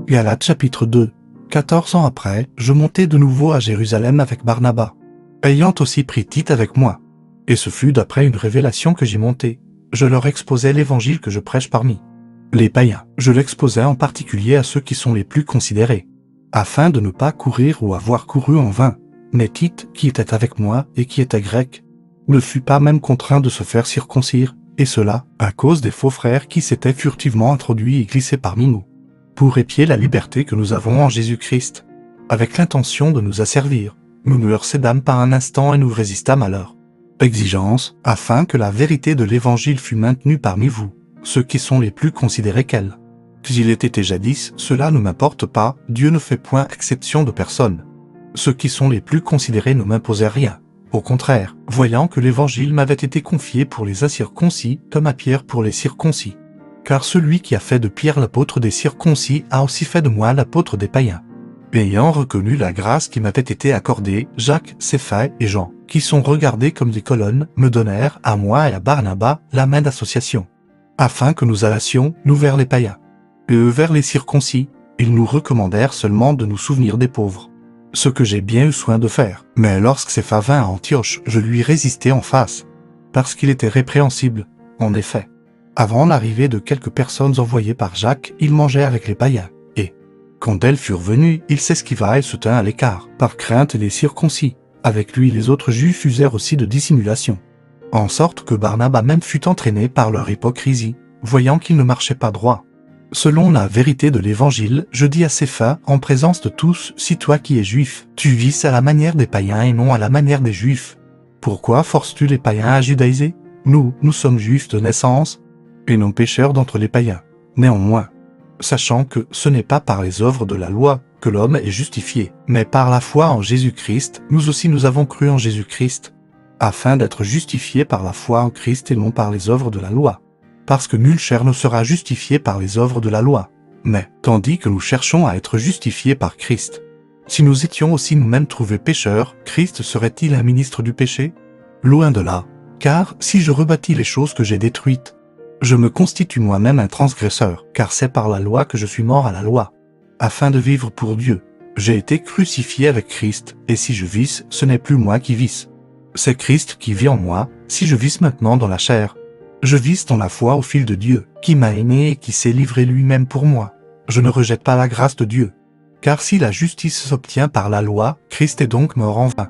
Galates chapitre 2. 14 ans après, je montai de nouveau à Jérusalem avec Barnabas, ayant aussi pris Tite avec moi. Et ce fut d'après une révélation que j'y montai. Je leur exposai l'évangile que je prêche parmi les païens. Je l'exposai en particulier à ceux qui sont les plus considérés, afin de ne pas courir ou avoir couru en vain. Mais Tite, qui était avec moi et qui était grec, ne fut pas même contraint de se faire circoncire, et cela à cause des faux frères qui s'étaient furtivement introduits et glissés parmi nous, pour épier la liberté que nous avons en Jésus-Christ, avec l'intention de nous asservir. Nous ne leur cédâmes pas un instant et nous résistâmes à leur exigence, afin que la vérité de l'Évangile fût maintenue parmi vous, ceux qui sont les plus considérés qu'elle. Qu'il ait été jadis, cela ne m'importe pas, Dieu ne fait point exception de personne. Ceux qui sont les plus considérés ne m'imposaient rien. Au contraire, voyant que l'Évangile m'avait été confié pour les incirconcis, comme à Pierre pour les circoncis. Car celui qui a fait de Pierre l'apôtre des circoncis a aussi fait de moi l'apôtre des païens. Ayant reconnu la grâce qui m'avait été accordée, Jacques, Céphae et Jean, qui sont regardés comme des colonnes, me donnèrent, à moi et à Barnabas, la main d'association, afin que nous allassions, nous vers les païens, et eux vers les circoncis. Ils nous recommandèrent seulement de nous souvenir des pauvres, ce que j'ai bien eu soin de faire. Mais lorsque Céphae vint à Antioche, je lui résistai en face, parce qu'il était répréhensible. En effet, avant l'arrivée de quelques personnes envoyées par Jacques, il mangeait avec les païens, et, quand elles furent venues, il s'esquiva et se tint à l'écart, par crainte des circoncis. Avec lui les autres juifs usèrent aussi de dissimulation, en sorte que Barnabas même fut entraîné par leur hypocrisie, voyant qu'il ne marchait pas droit. Selon la vérité de l'Évangile, je dis à Céphae, en présence de tous, si toi qui es juif, tu vis à la manière des païens et non à la manière des juifs, pourquoi forces-tu les païens à judaïser? Nous sommes juifs de naissance, et non pécheurs d'entre les païens. Néanmoins, sachant que ce n'est pas par les œuvres de la loi que l'homme est justifié, mais par la foi en Jésus-Christ, nous aussi nous avons cru en Jésus-Christ, afin d'être justifiés par la foi en Christ et non par les œuvres de la loi. Parce que nul chair ne sera justifié par les œuvres de la loi. Mais, tandis que nous cherchons à être justifiés par Christ, si nous étions aussi nous-mêmes trouvés pécheurs, Christ serait-il un ministre du péché? Loin de là. Car, si je rebâtis les choses que j'ai détruites, je me constitue moi-même un transgresseur, car c'est par la loi que je suis mort à la loi, afin de vivre pour Dieu. J'ai été crucifié avec Christ, et si je vis, ce n'est plus moi qui vis. C'est Christ qui vit en moi, si je vis maintenant dans la chair. Je vis dans la foi au Fils de Dieu, qui m'a aimé et qui s'est livré lui-même pour moi. Je ne rejette pas la grâce de Dieu. Car si la justice s'obtient par la loi, Christ est donc mort en vain.